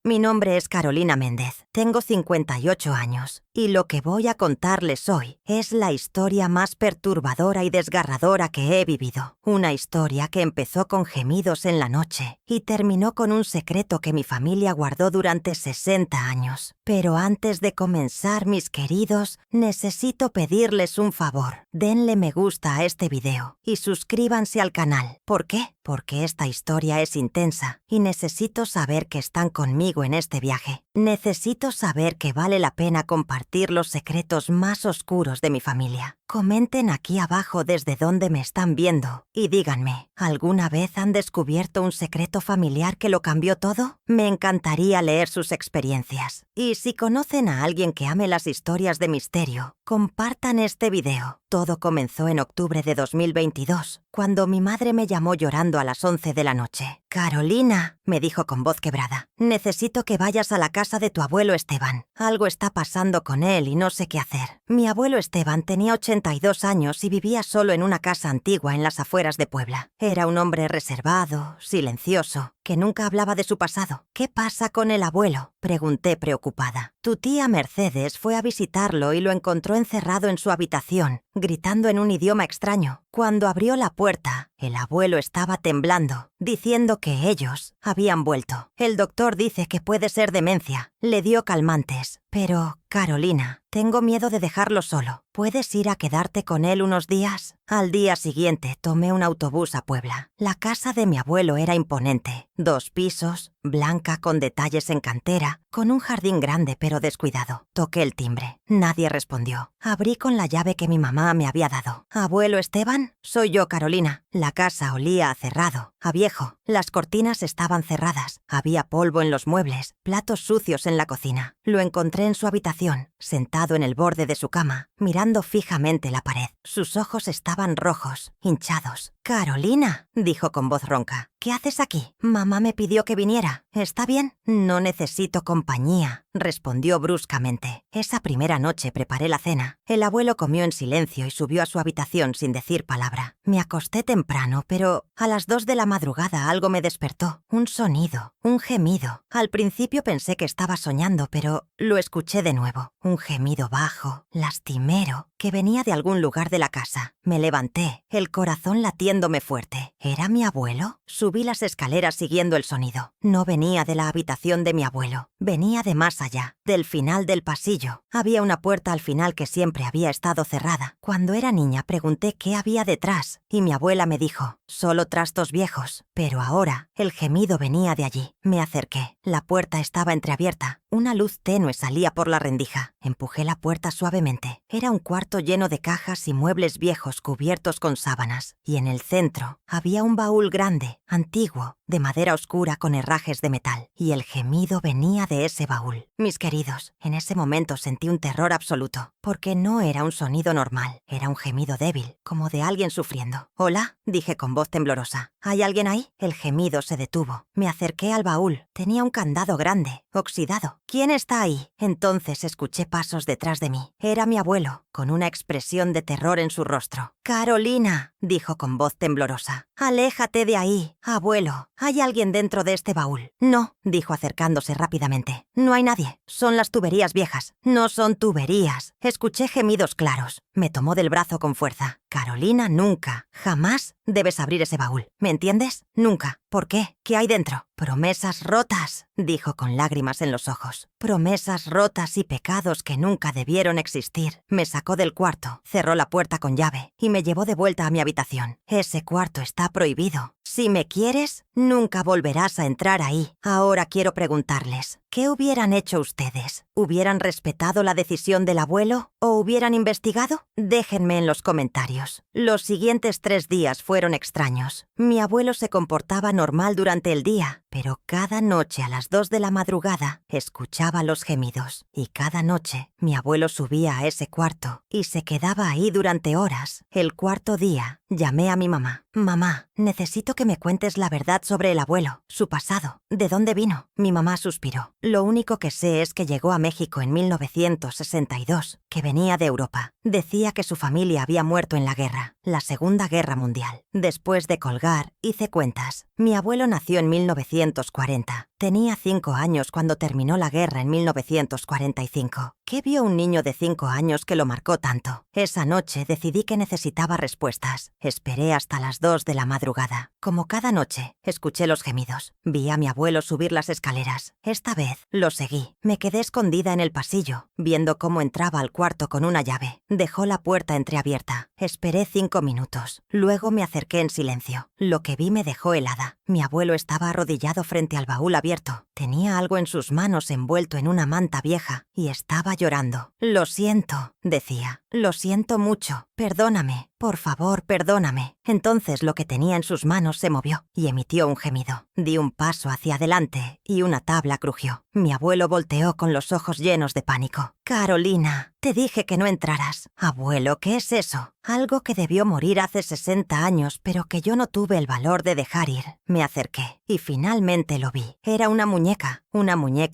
Mi nombre es Carolina Méndez, tengo 58 años, y lo que voy a contarles hoy es la historia más perturbadora y desgarradora que he vivido. Una historia que empezó con gemidos en la noche y terminó con un secreto que mi familia guardó durante 60 años. Pero antes de comenzar, mis queridos, necesito pedirles un favor. Denle me gusta a este video y suscríbanse al canal. ¿Por qué? Porque esta historia es intensa y necesito saber que están conmigo en este viaje. Necesito saber que vale la pena compartir los secretos más oscuros de mi familia. Comenten aquí abajo desde dónde me están viendo y díganme, ¿alguna vez han descubierto un secreto familiar que lo cambió todo? Me encantaría leer sus experiencias. Y si conocen a alguien que ame las historias de misterio, compartan este video. Todo comenzó en octubre de 2022, cuando mi madre me llamó llorando a las 11 de la noche. «Carolina», me dijo con voz quebrada, «necesito que vayas a la casa de tu abuelo Esteban. Algo está pasando con él y no sé qué hacer». Mi abuelo Esteban tenía 82 años y vivía solo en una casa antigua en las afueras de Puebla. Era un hombre reservado, silencioso, que nunca hablaba de su pasado. «¿Qué pasa con el abuelo?», pregunté preocupada. «Tu tía Mercedes fue a visitarlo y lo encontró encerrado en su habitación, gritando en un idioma extraño. Cuando abrió la puerta, el abuelo estaba temblando, diciendo que ellos habían vuelto. El doctor dice que puede ser demencia. Le dio calmantes. Pero, Carolina, tengo miedo de dejarlo solo. ¿Puedes ir a quedarte con él unos días?» Al día siguiente tomé un autobús a Puebla. La casa de mi abuelo era imponente. 2 pisos, blanca con detalles en cantera, con un jardín grande pero descuidado. Toqué el timbre. Nadie respondió. Abrí con la llave que mi mamá me había dado. «¿Abuelo Esteban?» «Soy yo, Carolina». La casa olía a cerrado, a viejo. Las cortinas estaban cerradas. Había polvo en los muebles, platos sucios en la cocina. Lo encontré en su habitación, sentado en el borde de su cama, mirando fijamente la pared. Sus ojos estaban rojos, hinchados. «Carolina», dijo con voz ronca, «¿qué haces aquí? Mamá me pidió que viniera. ¿Está bien?» «No necesito compañía», respondió bruscamente. Esa primera noche preparé la cena. El abuelo comió en silencio y subió a su habitación sin decir palabra. Me acosté temprano, pero a las 2 de la madrugada algo me despertó. Un sonido, un gemido. Al principio pensé que estaba soñando, pero lo escuché de nuevo. Un gemido bajo, lastimero, que venía de algún lugar de la casa. Me levanté, el corazón latiéndome fuerte. ¿Era mi abuelo? Subí las escaleras siguiendo el sonido. No venía de la habitación de mi abuelo. Venía de más allá, del final del pasillo. Había una puerta al final que siempre había estado cerrada. Cuando era niña pregunté qué había detrás y mi abuela me dijo, «Solo trastos viejos». Pero ahora el gemido venía de allí. Me acerqué. La puerta estaba entreabierta. Una luz tenue salía por la rendija. Empujé la puerta suavemente. Era un cuarto lleno de cajas y muebles viejos cubiertos con sábanas. Y en el centro había un baúl grande, antiguo, de madera oscura con herrajes de metal. Y el gemido venía de ese baúl. Mis queridos, en ese momento sentí un terror absoluto, porque no era un sonido normal. Era un gemido débil, como de alguien sufriendo. «¿Hola?», dije con voz temblorosa. «¿Hay alguien ahí?». El gemido se detuvo. Me acerqué al baúl. Tenía un candado grande, oxidado. «¿Quién está ahí?». Entonces escuché pasos detrás de mí. Era mi abuelo, con una expresión de terror en su rostro. «Carolina», dijo con voz temblorosa, «aléjate de ahí, abuelo. ¿Hay alguien dentro de este baúl?». «No», dijo acercándose rápidamente. «No hay nadie. Son las tuberías viejas». «No son tuberías». Escuché gemidos claros. Me tomó del brazo con fuerza. «Carolina, nunca, jamás debes abrir ese baúl. ¿Me entiendes? Nunca». «¿Por qué? ¿Qué hay dentro?». «Promesas rotas», dijo con lágrimas en los ojos. «Promesas rotas y pecados que nunca debieron existir». Me sacó del cuarto, cerró la puerta con llave y me llevó de vuelta a mi habitación. «Ese cuarto está prohibido. Si me quieres, nunca volverás a entrar ahí». Ahora quiero preguntarles, ¿qué hubieran hecho ustedes? ¿Hubieran respetado la decisión del abuelo o hubieran investigado? Déjenme en los comentarios. Los siguientes 3 días fueron extraños. Mi abuelo se comportaba normal durante el día, pero cada noche a las 2 de la madrugada escuchaba los gemidos. Y cada noche mi abuelo subía a ese cuarto y se quedaba ahí durante horas. El cuarto día llamé a mi mamá. «Mamá, necesito que me cuentes la verdad sobre el abuelo, su pasado. ¿De dónde vino?». Mi mamá suspiró. «Lo único que sé es que llegó a México en 1962, que venía de Europa. Decía que su familia había muerto en la guerra, la Segunda Guerra Mundial. Después de colgar, hice cuentas. Mi abuelo nació en 1940. Tenía 5 años cuando terminó la guerra en 1945. ¿Qué vio un niño de 5 años que lo marcó tanto? Esa noche decidí que necesitaba respuestas. Esperé hasta las 2 de la madrugada. Como cada noche, escuché los gemidos. Vi a mi abuelo subir las escaleras. Esta vez lo seguí. Me quedé escondida en el pasillo, viendo cómo entraba al cuarto con una llave. Dejó la puerta entreabierta. Esperé 5 minutos. Luego me acerqué en silencio. Lo que vi me dejó helada. Mi abuelo estaba arrodillado frente al baúl abierto. Tenía algo en sus manos envuelto en una manta vieja y estaba llorando. «Lo siento», decía. «Lo siento mucho. Perdóname. Por favor, perdóname». Entonces lo que tenía en sus manos se movió y emitió un gemido. Di un paso hacia adelante y una tabla crujió. Mi abuelo volteó con los ojos llenos de pánico. «Carolina, te dije que no entraras». «Abuelo, ¿qué es eso?» «Algo que debió morir hace 60 años, pero que yo no tuve el valor de dejar ir». Me acerqué y finalmente lo vi. Era una muñeca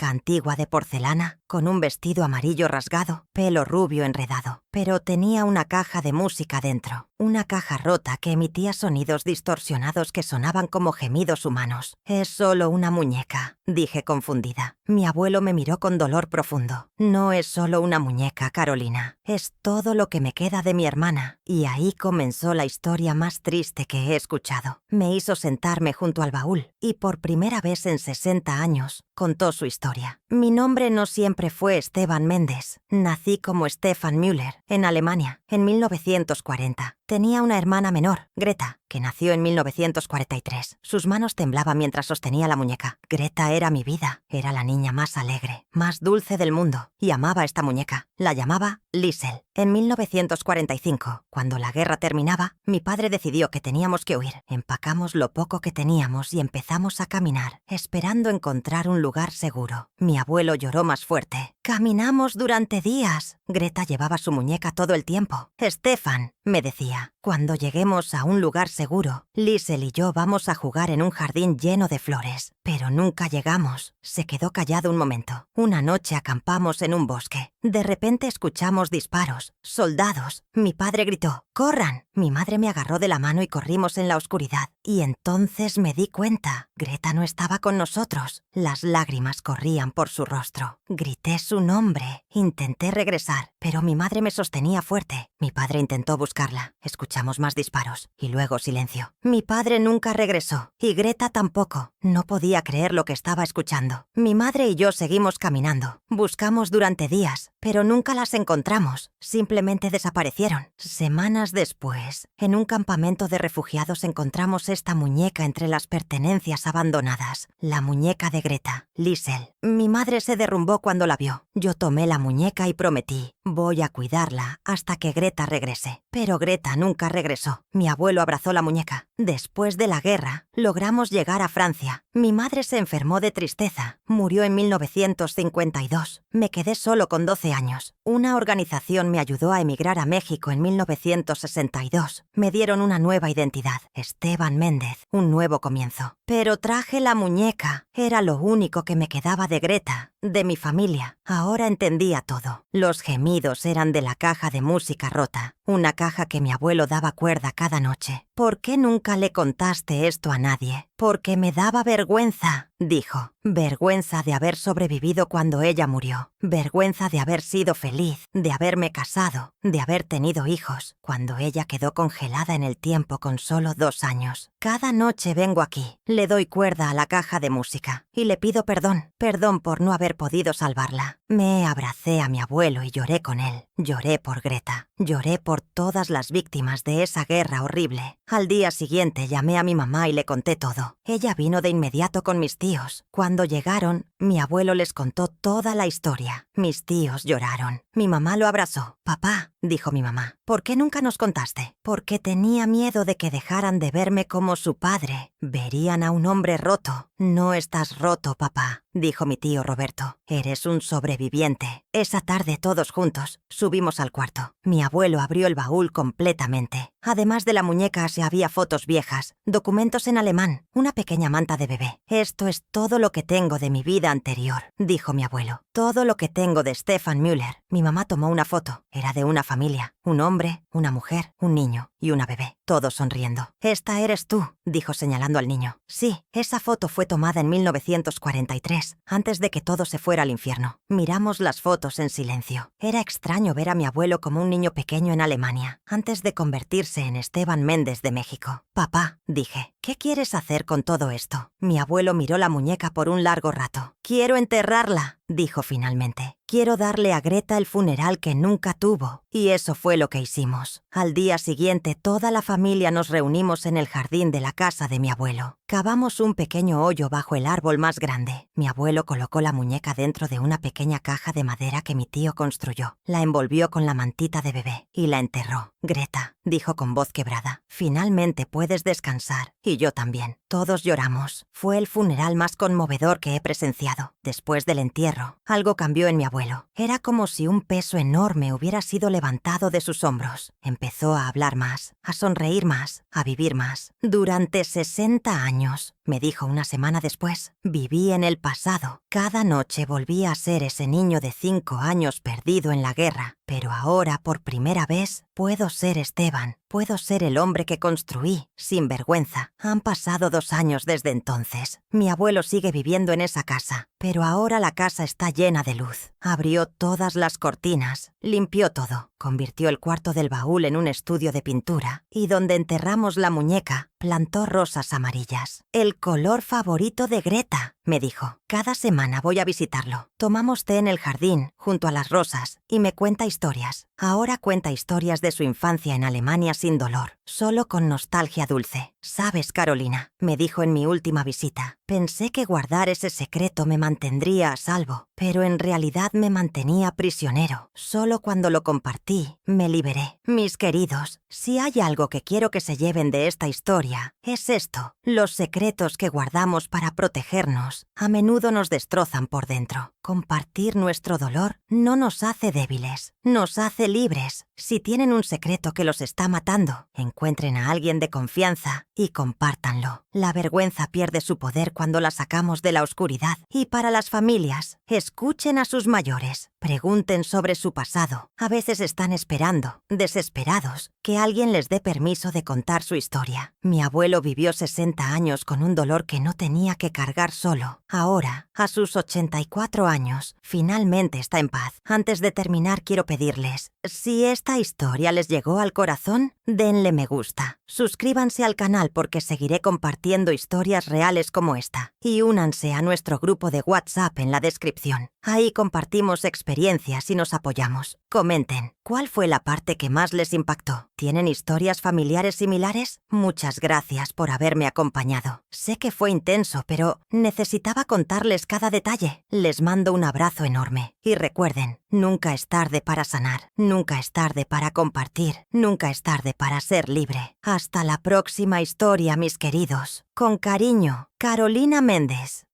antigua de porcelana, con un vestido amarillo rasgado, pelo rubio enredado. Pero tenía una caja de música dentro. Una caja rota que emitía sonidos distorsionados que sonaban como gemidos humanos. «Es solo una muñeca», dije confundida. Mi abuelo me miró con dolor profundo. «No es solo una muñeca, Carolina. Es todo lo que me queda de mi hermana». Y ahí comenzó la historia más triste que he escuchado. Me hizo sentarme junto al baúl y por primera vez en 60 años contó su historia. «Mi nombre no siempre fue Esteban Méndez. Nací como Stefan Müller, en Alemania, en 1940. Tenía una hermana menor, Greta, que nació en 1943. Sus manos temblaban mientras sostenía la muñeca. Greta era mi vida. Era la niña más alegre, más dulce del mundo. Y amaba a esta muñeca. La llamaba Liesel. En 1945, cuando la guerra terminaba, mi padre decidió que teníamos que huir. Empacamos lo poco que teníamos y empezamos a caminar, esperando encontrar un lugar seguro. Mi abuelo lloró más fuerte. «Caminamos durante días». Greta llevaba su muñeca todo el tiempo. «Stefan», me decía, «cuando lleguemos a un lugar seguro, Liesel y yo vamos a jugar en un jardín lleno de flores». Pero nunca llegamos. Se quedó callado un momento. Una noche acampamos en un bosque. De repente escuchamos disparos. «Soldados». Mi padre gritó, «¡Corran!». Mi madre me agarró de la mano y corrimos en la oscuridad. Y entonces me di cuenta. Greta no estaba con nosotros. Las lágrimas corrían por su rostro. Grité su nombre. Intenté regresar, pero mi madre me sostenía fuerte. Mi padre intentó buscarla. Escuchamos más disparos y luego silencio. Mi padre nunca regresó y Greta tampoco. No podía creer lo que estaba escuchando. Mi madre y yo seguimos caminando. Buscamos durante días, pero nunca las encontramos. Simplemente desaparecieron. Semanas después, en un campamento de refugiados encontramos esta muñeca entre las pertenencias abandonadas. La muñeca de Greta, Liesel. Mi madre se derrumbó cuando la vio. Yo tomé la muñeca y prometí, voy a cuidarla hasta que Greta regrese. Pero Greta nunca regresó. Mi abuelo abrazó la muñeca. Después de la guerra, logramos llegar a Francia. Mi madre se enfermó de tristeza. Murió en 1952. Me quedé solo con 12 años. Una organización me ayudó a emigrar a México en 1962. Me dieron una nueva identidad, Esteban Méndez, un nuevo comienzo. Pero traje la muñeca. Era lo único que me quedaba de Greta, de mi familia. Ahora entendía todo. Los gemidos eran de la caja de música rota, una caja que mi abuelo daba cuerda cada noche. «¿Por qué nunca le contaste esto a nadie?» «Porque me daba vergüenza», dijo. «Vergüenza de haber sobrevivido cuando ella murió. Vergüenza de haber sido feliz, de haberme casado, de haber tenido hijos, cuando ella quedó congelada en el tiempo con solo 2 años. Cada noche vengo aquí, le doy cuerda a la caja de música y le pido perdón. Perdón por no haber podido salvarla». Me abracé a mi abuelo y lloré con él. Lloré por Greta. Lloré por todas las víctimas de esa guerra horrible. Al día siguiente llamé a mi mamá y le conté todo. Ella vino de inmediato con mis tíos. Cuando llegaron, mi abuelo les contó toda la historia. Mis tíos lloraron. Mi mamá lo abrazó. «Papá», dijo mi mamá, «¿por qué nunca nos contaste?» «Porque tenía miedo de que dejaran de verme como su padre. Verían a un hombre roto». «No estás roto, papá», dijo mi tío Roberto. «Eres un sobreviviente». Esa tarde todos juntos subimos al cuarto. Mi abuelo abrió el baúl completamente. Además de la muñeca había fotos viejas, documentos en alemán, una pequeña manta de bebé. «Esto es todo lo que tengo de mi vida anterior», dijo mi abuelo. «Todo lo que tengo de Stefan Müller». Mi mamá tomó una foto. Era de una familia. Un hombre, una mujer, un niño y una bebé, todos sonriendo. «Esta eres tú», dijo señalando al niño. «Sí, esa foto fue tomada en 1943, antes de que todo se fuera al infierno». Miramos las fotos en silencio. Era extraño ver a mi abuelo como un niño pequeño en Alemania, antes de convertirse en Esteban Méndez de México. «Papá», dije, «¿qué quieres hacer con todo esto?» Mi abuelo miró la muñeca por un largo rato. «Quiero enterrarla», dijo finalmente. «Quiero darle a Greta el funeral que nunca tuvo». Y eso fue lo que hicimos. Al día siguiente, toda la familia nos reunimos en el jardín de la casa de mi abuelo. Cavamos un pequeño hoyo bajo el árbol más grande. Mi abuelo colocó la muñeca dentro de una pequeña caja de madera que mi tío construyó. La envolvió con la mantita de bebé y la enterró. «Greta», dijo con voz quebrada, «finalmente puedes descansar». Y yo también. Todos lloramos. Fue el funeral más conmovedor que he presenciado. Después del entierro, algo cambió en mi abuelo. Era como si un peso enorme hubiera sido levantado de sus hombros. Empezó a hablar más, a sonreír más, a vivir más. «Durante 60 años», me dijo una semana después, «viví en el pasado. Cada noche volví a ser ese niño de 5 años perdido en la guerra. Pero ahora, por primera vez, puedo ser Esteban. Puedo ser el hombre que construí, sin vergüenza». Han pasado 2 años desde entonces. Mi abuelo sigue viviendo en esa casa, pero ahora la casa está llena de luz. Abrió todas las cortinas, limpió todo, convirtió el cuarto del baúl en un estudio de pintura y donde enterramos la muñeca, plantó rosas amarillas. «El color favorito de Greta», me dijo. «Cada semana voy a visitarlo. Tomamos té en el jardín, junto a las rosas, y me cuenta historias. Ahora cuenta historias de su infancia en Alemania sin dolor, solo con nostalgia dulce. «Sabes, Carolina», me dijo en mi última visita, «pensé que guardar ese secreto me mantendría a salvo, pero en realidad me mantenía prisionero. Solo cuando lo compartí, me liberé». Mis queridos, si hay algo que quiero que se lleven de esta historia, es esto. Los secretos que guardamos para protegernos a menudo nos destrozan por dentro. Compartir nuestro dolor no nos hace débiles, nos hace libres. Si tienen un secreto que los está matando, encuentren a alguien de confianza y compártanlo. La vergüenza pierde su poder cuando la sacamos de la oscuridad. Y para las familias, escuchen a sus mayores, pregunten sobre su pasado. A veces están esperando, desesperados, que alguien les dé permiso de contar su historia. Mi abuelo vivió 60 años con un dolor que no tenía que cargar solo. Ahora, a sus 84 años, finalmente está en paz. Antes de terminar, quiero pedirles, si esta historia les llegó al corazón, denle me gusta. Suscríbanse al canal porque seguiré compartiendo historias reales como esta. Y únanse a nuestro grupo de WhatsApp en la descripción. Ahí compartimos experiencias y nos apoyamos. Comenten, ¿cuál fue la parte que más les impactó? ¿Tienen historias familiares similares? Muchas gracias por haberme acompañado. Sé que fue intenso, pero necesitaba contarles cada detalle. Les mando un abrazo enorme. Y recuerden, nunca es tarde para sanar, nunca es tarde para compartir, nunca es tarde para ser libre. Hasta la próxima historia, mis queridos. Con cariño, Carolina Méndez.